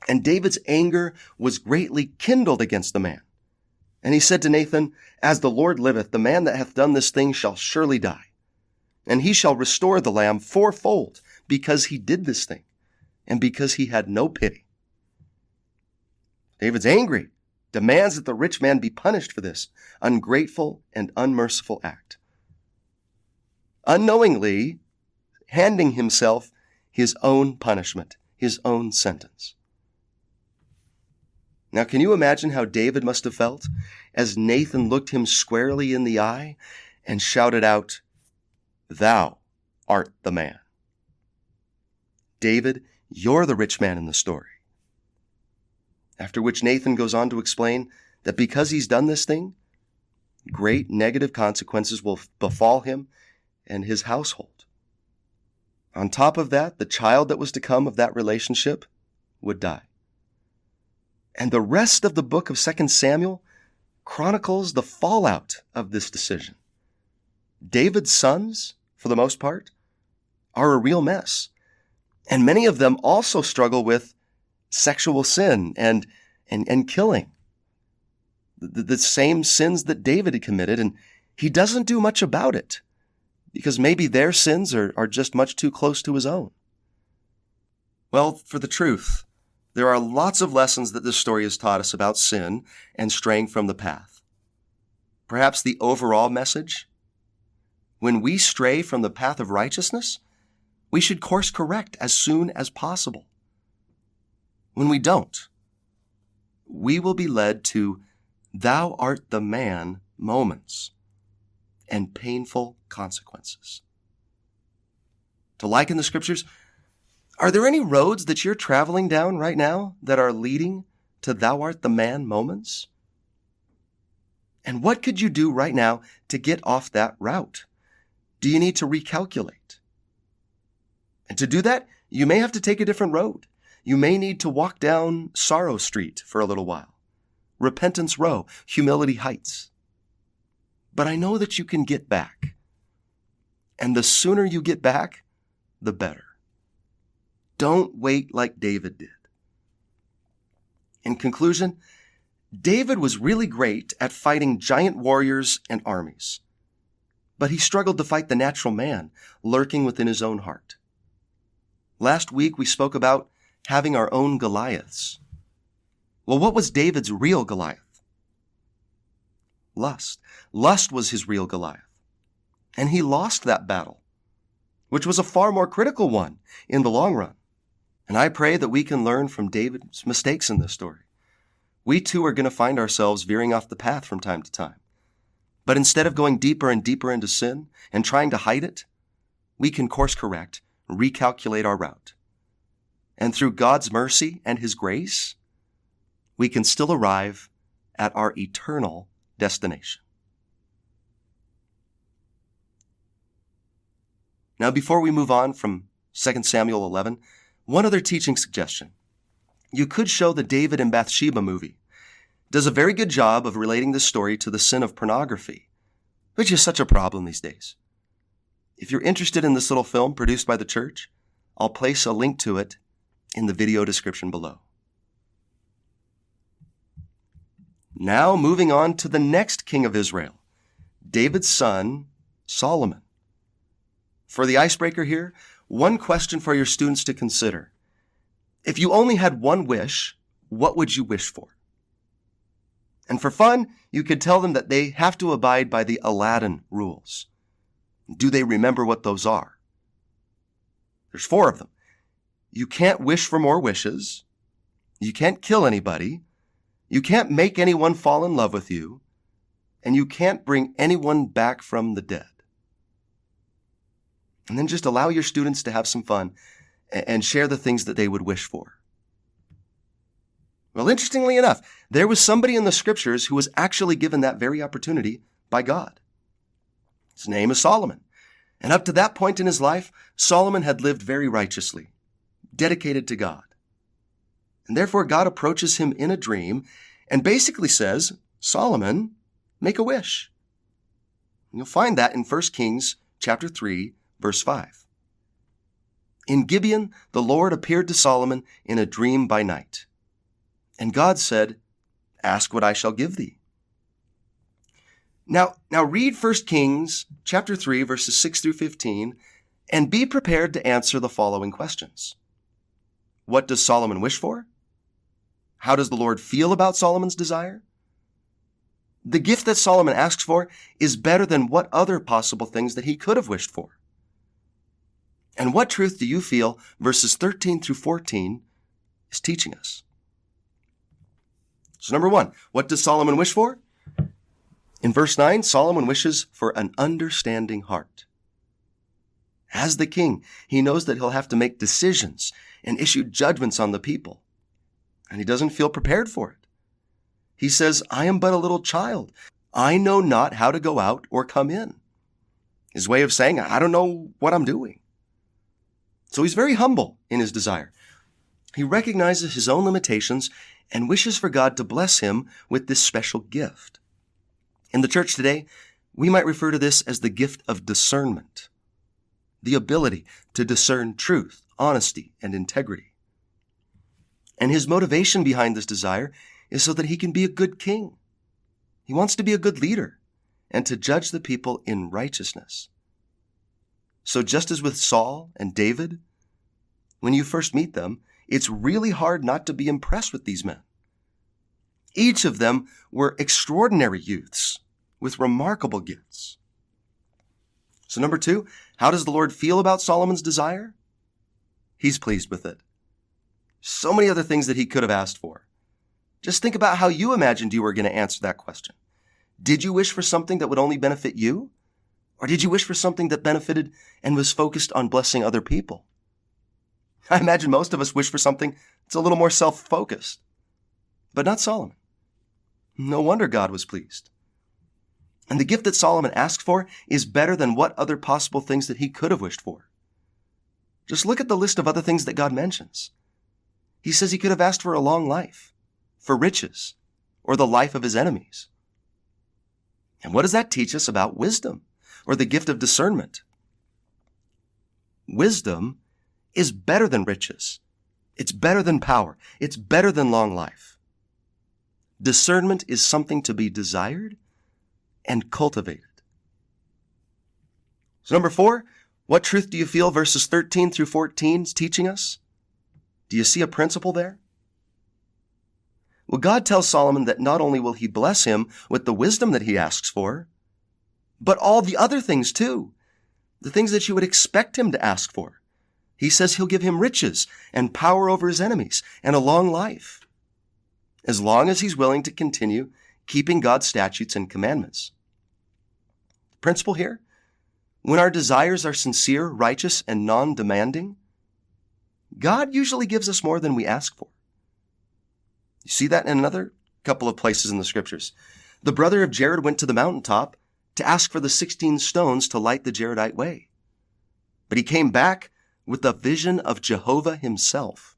And David's anger was greatly kindled against the man. And he said to Nathan, As the Lord liveth, the man that hath done this thing shall surely die. And he shall restore the lamb fourfold, because he did this thing, and because he had no pity. David's angry, demands that the rich man be punished for this ungrateful and unmerciful act. Unknowingly handing himself his own punishment, his own sentence. Now, can you imagine how David must have felt as Nathan looked him squarely in the eye and shouted out, Thou art the man. David, you're the rich man in the story. After which Nathan goes on to explain that because he's done this thing, great negative consequences will befall him and his household. On top of that, the child that was to come of that relationship would die. And the rest of the book of 2 Samuel chronicles the fallout of this decision. David's sons, for the most part, are a real mess. And many of them also struggle with sexual sin and killing. The same sins that David had committed, and he doesn't do much about it because maybe their sins are just much too close to his own. Well, for the truth, there are lots of lessons that this story has taught us about sin and straying from the path. Perhaps the overall message: when we stray from the path of righteousness, we should course correct as soon as possible. When we don't, we will be led to thou art the man moments and painful consequences. To liken the scriptures, are there any roads that you're traveling down right now that are leading to thou art the man moments? And what could you do right now to get off that route? Do you need to recalculate? And to do that, you may have to take a different road. You may need to walk down Sorrow Street for a little while, Repentance Row, Humility Heights. But I know that you can get back. And the sooner you get back, the better. Don't wait like David did. In conclusion, David was really great at fighting giant warriors and armies, but he struggled to fight the natural man lurking within his own heart. Last week we spoke about having our own Goliaths. Well, what was David's real Goliath? Lust. Lust was his real Goliath. And he lost that battle, which was a far more critical one in the long run. And I pray that we can learn from David's mistakes in this story. We too are going to find ourselves veering off the path from time to time. But instead of going deeper and deeper into sin and trying to hide it, we can course correct, recalculate our route. And through God's mercy and his grace, we can still arrive at our eternal destination. Now, before we move on from 2 Samuel 11, One other teaching suggestion. You could show the David and Bathsheba movie. It does a very good job of relating this story to the sin of pornography, which is such a problem these days. If you're interested in this little film produced by the church, I'll place a link to it in the video description below. Now moving on to the next king of Israel, David's son, Solomon. For the icebreaker here, one question for your students to consider. If you only had one wish, what would you wish for? And for fun, you could tell them that they have to abide by the Aladdin rules. Do they remember what those are? There's 4 of them. You can't wish for more wishes. You can't kill anybody. You can't make anyone fall in love with you. And you can't bring anyone back from the dead. And then just allow your students to have some fun and share the things that they would wish for. Well, interestingly enough, there was somebody in the scriptures who was actually given that very opportunity by God. His name is Solomon. And up to that point in his life, Solomon had lived very righteously, dedicated to God. And therefore, God approaches him in a dream and basically says, Solomon, make a wish. And you'll find that in 1 Kings chapter 3, verse 5. In Gibeon, the Lord appeared to Solomon in a dream by night. And God said, ask what I shall give thee. Now read 1 Kings chapter 3, verses 6 through 15, and be prepared to answer the following questions. What does Solomon wish for? How does the Lord feel about Solomon's desire? The gift that Solomon asks for is better than what other possible things that he could have wished for. And what truth do you feel verses 13 through 14 is teaching us? So number 1, what does Solomon wish for? In verse 9, Solomon wishes for an understanding heart. As the king, he knows that he'll have to make decisions and issue judgments on the people. And he doesn't feel prepared for it. He says, I am but a little child. I know not how to go out or come in. His way of saying, I don't know what I'm doing. So he's very humble in his desire. He recognizes his own limitations and wishes for God to bless him with this special gift. In the church today, we might refer to this as the gift of discernment, the ability to discern truth, honesty, and integrity. And his motivation behind this desire is so that he can be a good king. He wants to be a good leader and to judge the people in righteousness. So just as with Saul and David, when you first meet them, it's really hard not to be impressed with these men. Each of them were extraordinary youths with remarkable gifts. So number 2, how does the Lord feel about Solomon's desire? He's pleased with it. So many other things that he could have asked for. Just think about how you imagined you were going to answer that question. Did you wish for something that would only benefit you? Or did you wish for something that benefited and was focused on blessing other people? I imagine most of us wish for something that's a little more self-focused. But not Solomon. No wonder God was pleased. And the gift that Solomon asked for is better than what other possible things that he could have wished for. Just look at the list of other things that God mentions. He says he could have asked for a long life, for riches, or the life of his enemies. And what does that teach us about wisdom, or the gift of discernment? Wisdom is better than riches. It's better than power. It's better than long life. Discernment is something to be desired and cultivated. So number 4, what truth do you feel verses 13 through 14 is teaching us? Do you see a principle there? Well, God tells Solomon that not only will he bless him with the wisdom that he asks for, but all the other things too, the things that you would expect him to ask for. He says he'll give him riches and power over his enemies and a long life, as long as he's willing to continue keeping God's statutes and commandments. The principle here, when our desires are sincere, righteous, and non-demanding, God usually gives us more than we ask for. You see that in another couple of places in the scriptures. The brother of Jared went to the mountaintop to ask for the 16 stones to light the Jaredite way. But he came back with the vision of Jehovah himself.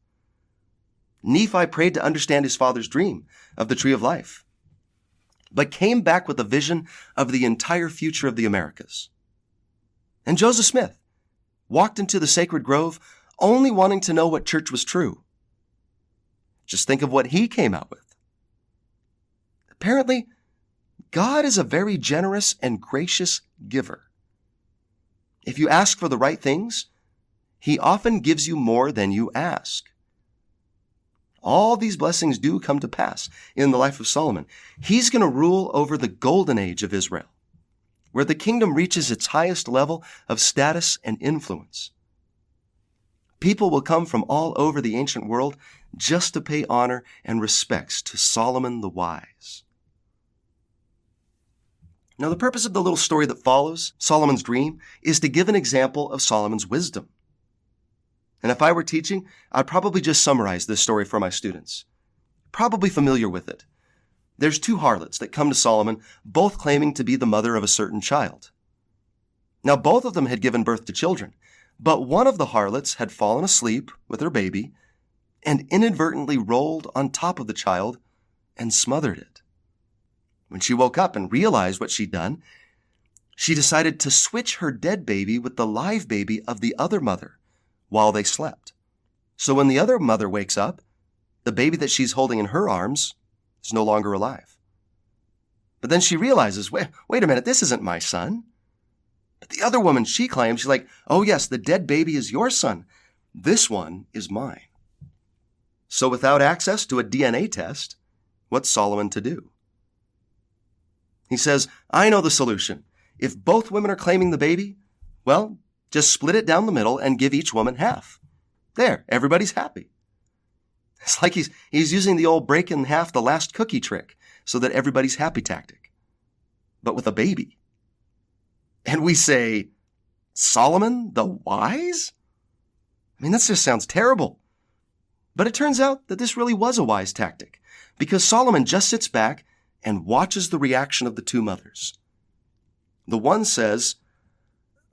Nephi prayed to understand his father's dream of the tree of life, but came back with a vision of the entire future of the Americas. And Joseph Smith walked into the sacred grove only wanting to know what church was true. Just think of what he came out with. Apparently, God is a very generous and gracious giver. If you ask for the right things, he often gives you more than you ask. All these blessings do come to pass in the life of Solomon. He's going to rule over the golden age of Israel, where the kingdom reaches its highest level of status and influence. People will come from all over the ancient world just to pay honor and respects to Solomon the Wise. Now, the purpose of the little story that follows Solomon's dream is to give an example of Solomon's wisdom. And if I were teaching, I'd probably just summarize this story for my students. Probably familiar with it. There's two harlots that come to Solomon, both claiming to be the mother of a certain child. Now, both of them had given birth to children, but one of the harlots had fallen asleep with her baby and inadvertently rolled on top of the child and smothered it. When she woke up and realized what she'd done, she decided to switch her dead baby with the live baby of the other mother while they slept. So when the other mother wakes up, the baby that she's holding in her arms is no longer alive. But then she realizes, wait a minute, this isn't my son. But the other woman, she claims, she's like, oh yes, the dead baby is your son. This one is mine. So without access to a DNA test, what's Solomon to do? He says, I know the solution. If both women are claiming the baby, well, just split it down the middle and give each woman half. There, everybody's happy. It's like he's using the old break in half the last cookie trick so that everybody's happy tactic, but with a baby. And we say, Solomon the Wise? I mean, that just sounds terrible. But it turns out that this really was a wise tactic, because Solomon just sits back and watches the reaction of the two mothers. The one says,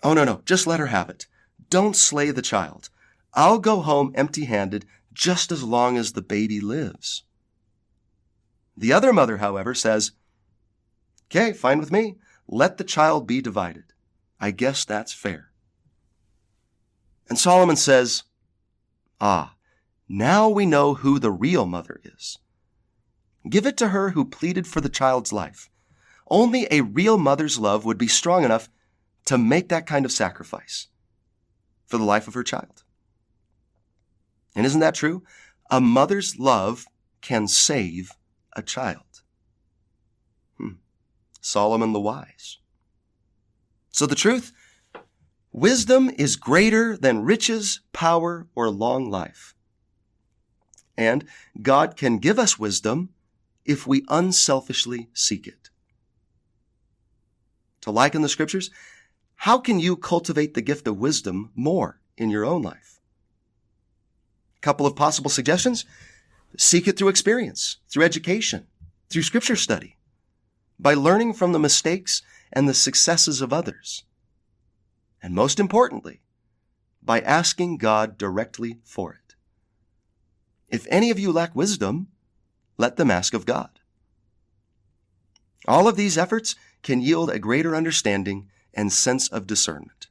oh, no, just let her have it. Don't slay the child. I'll go home empty-handed just as long as the baby lives. The other mother, however, says, okay, fine with me. Let the child be divided. I guess that's fair. And Solomon says, now we know who the real mother is. Give it to her who pleaded for the child's life. Only a real mother's love would be strong enough to make that kind of sacrifice for the life of her child. And isn't that true? A mother's love can save a child. Solomon the Wise. So the truth, wisdom is greater than riches, power, or long life. And God can give us wisdom if we unselfishly seek it. To liken the scriptures, how can you cultivate the gift of wisdom more in your own life? A couple of possible suggestions. Seek it through experience, through education, through scripture study, by learning from the mistakes and the successes of others. And most importantly, by asking God directly for it. If any of you lack wisdom, let them ask of God. All of these efforts can yield a greater understanding and sense of discernment.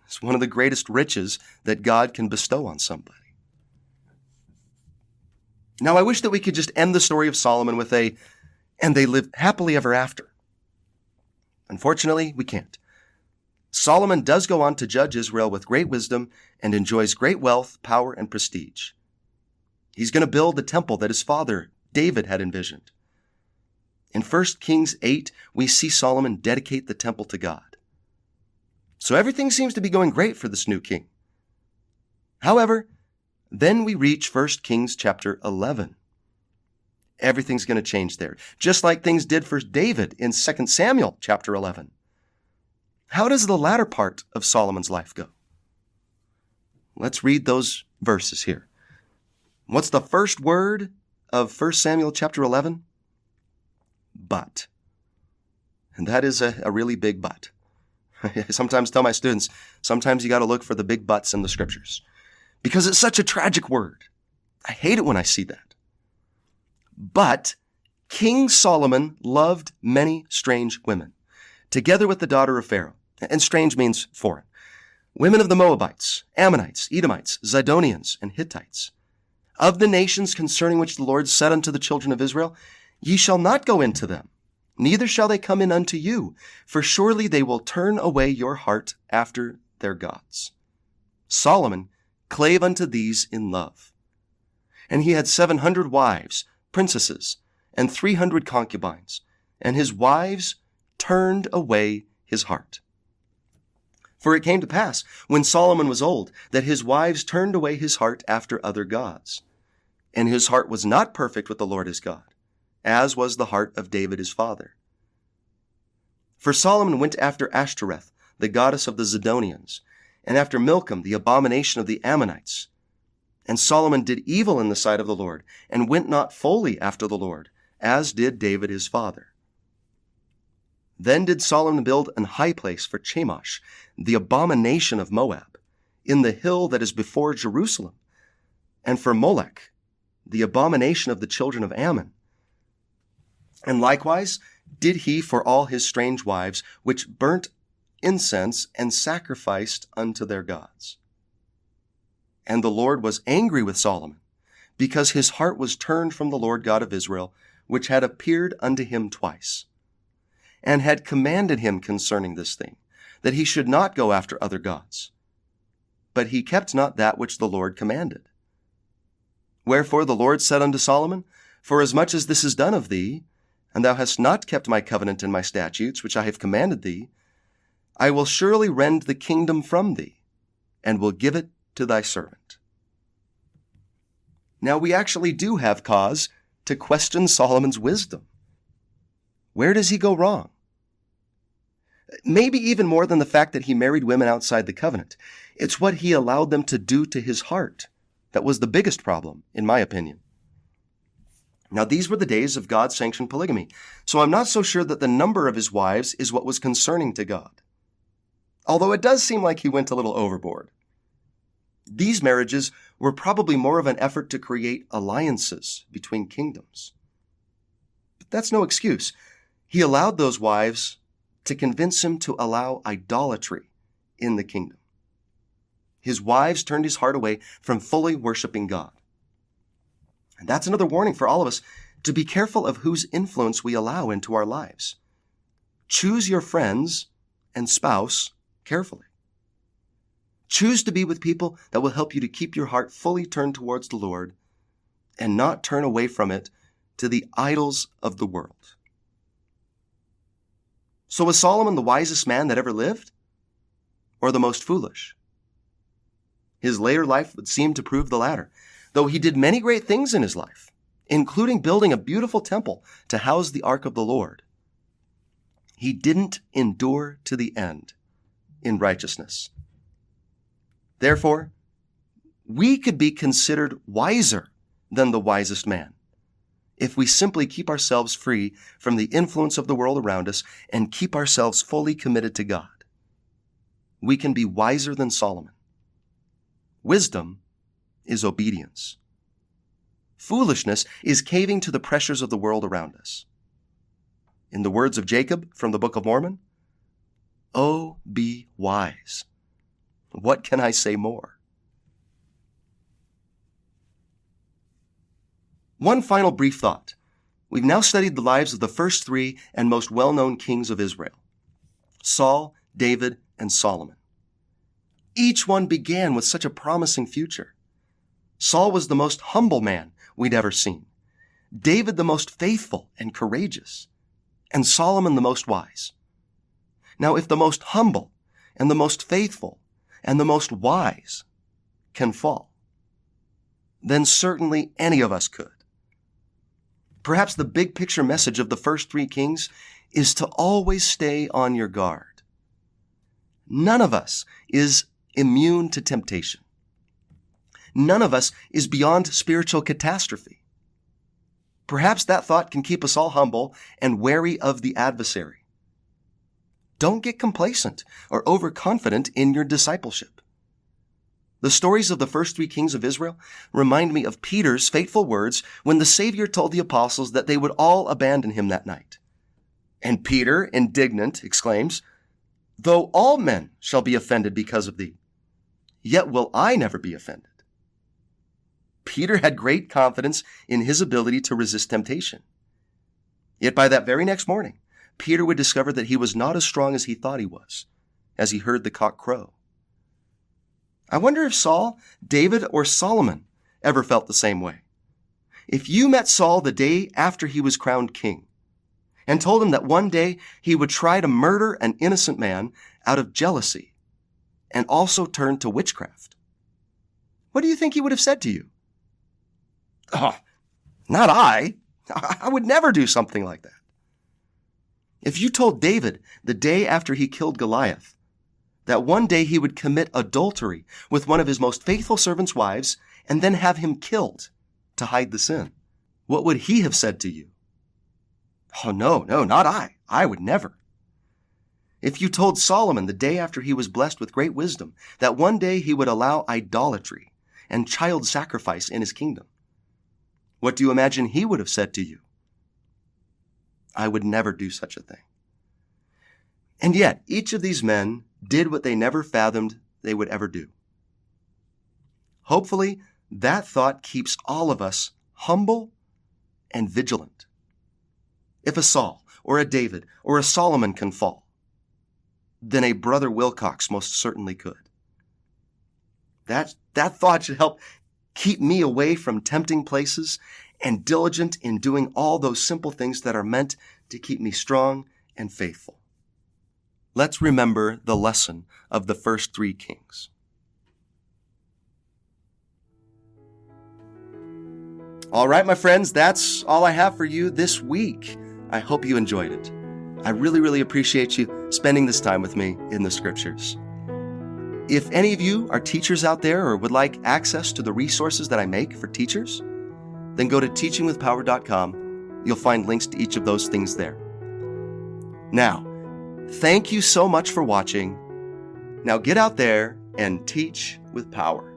It's one of the greatest riches that God can bestow on somebody. Now, I wish that we could just end the story of Solomon with and they lived happily ever after. Unfortunately, we can't. Solomon does go on to judge Israel with great wisdom and enjoys great wealth, power, and prestige. He's going to build the temple that his father, David, had envisioned. In 1 Kings 8, we see Solomon dedicate the temple to God. So everything seems to be going great for this new king. However, then we reach 1 Kings chapter 11. Everything's going to change there, just like things did for David in 2 Samuel chapter 11. How does the latter part of Solomon's life go? Let's read those verses here. What's the first word of 1 Samuel chapter 11? But. And that is a really big but. I sometimes tell my students, sometimes you got to look for the big buts in the scriptures because it's such a tragic word. I hate it when I see that. But King Solomon loved many strange women, together with the daughter of Pharaoh. And strange means foreign. Women of the Moabites, Ammonites, Edomites, Zidonians, and Hittites. Of the nations concerning which the Lord said unto the children of Israel, Ye shall not go into them, neither shall they come in unto you, for surely they will turn away your heart after their gods. Solomon clave unto these in love. And he had 700 wives, princesses, and 300 concubines, and his wives turned away his heart. For it came to pass, when Solomon was old, that his wives turned away his heart after other gods. And his heart was not perfect with the Lord his God, as was the heart of David his father. For Solomon went after Ashtoreth, the goddess of the Zidonians, and after Milcom, the abomination of the Ammonites. And Solomon did evil in the sight of the Lord, and went not fully after the Lord, as did David his father. Then did Solomon build an high place for Chemosh, the abomination of Moab, in the hill that is before Jerusalem, and for Molech, the abomination of the children of Ammon. And likewise did he for all his strange wives, which burnt incense and sacrificed unto their gods. And the Lord was angry with Solomon, because his heart was turned from the Lord God of Israel, which had appeared unto him twice, and had commanded him concerning this thing, that he should not go after other gods. But he kept not that which the Lord commanded. Wherefore the Lord said unto Solomon, Forasmuch as this is done of thee, and thou hast not kept my covenant and my statutes, which I have commanded thee, I will surely rend the kingdom from thee, and will give it to thy servant. Now we actually do have cause to question Solomon's wisdom. Where does he go wrong? Maybe even more than the fact that he married women outside the covenant. It's what he allowed them to do to his heart that was the biggest problem, in my opinion. Now, these were the days of God-sanctioned polygamy, so I'm not so sure that the number of his wives is what was concerning to God. Although it does seem like he went a little overboard. These marriages were probably more of an effort to create alliances between kingdoms. But that's no excuse. He allowed those wives to convince him to allow idolatry in the kingdom. His wives turned his heart away from fully worshiping God. And that's another warning for all of us to be careful of whose influence we allow into our lives. Choose your friends and spouse carefully. Choose to be with people that will help you to keep your heart fully turned towards the Lord and not turn away from it to the idols of the world. So was Solomon the wisest man that ever lived, or the most foolish? His later life would seem to prove the latter, though he did many great things in his life, including building a beautiful temple to house the ark of the Lord. He didn't endure to the end in righteousness. Therefore, we could be considered wiser than the wisest man if we simply keep ourselves free from the influence of the world around us and keep ourselves fully committed to God. We can be wiser than Solomon. Wisdom is obedience. Foolishness is caving to the pressures of the world around us. In the words of Jacob from the Book of Mormon, "Oh, be wise. What can I say more?" One final brief thought. We've now studied the lives of the first three and most well-known kings of Israel, Saul, David, and Solomon. Each one began with such a promising future. Saul was the most humble man we'd ever seen, David the most faithful and courageous, and Solomon the most wise. Now, if the most humble and the most faithful and the most wise can fall, then certainly any of us could. Perhaps the big picture message of the first three kings is to always stay on your guard. None of us is immune to temptation. None of us is beyond spiritual catastrophe. Perhaps that thought can keep us all humble and wary of the adversary. don't get complacent or overconfident in your discipleship. The stories of the first 3 kings of Israel remind me of Peter's fateful words when the Savior told the apostles that they would all abandon him that night. And Peter, indignant, exclaims, "Though all men shall be offended because of thee, yet will I never be offended." Peter had great confidence in his ability to resist temptation. Yet by that very next morning, Peter would discover that he was not as strong as he thought he was, as he heard the cock crow. I wonder if Saul, David, or Solomon ever felt the same way. If you met Saul the day after he was crowned king and told him that one day he would try to murder an innocent man out of jealousy and also turn to witchcraft, what do you think he would have said to you? "Oh, not I. I would never do something like that." If you told David the day after he killed Goliath that one day he would commit adultery with one of his most faithful servants' wives and then have him killed to hide the sin, what would he have said to you? "Oh, no, not I. I would never." If you told Solomon the day after he was blessed with great wisdom that one day he would allow idolatry and child sacrifice in his kingdom, what do you imagine he would have said to you? "I would never do such a thing." And yet, each of these men did what they never fathomed they would ever do. Hopefully, that thought keeps all of us humble and vigilant. If a Saul or a David or a Solomon can fall, then a Brother Wilcox most certainly could. That thought should help keep me away from tempting places and diligent in doing all those simple things that are meant to keep me strong and faithful. Let's remember the lesson of the first 3 kings. All right, my friends, that's all I have for you this week. I hope you enjoyed it. I really appreciate you spending this time with me in the scriptures. If any of you are teachers out there or would like access to the resources that I make for teachers, then go to teachingwithpower.com. You'll find links to each of those things there. Now, thank you so much for watching. Now get out there and teach with power.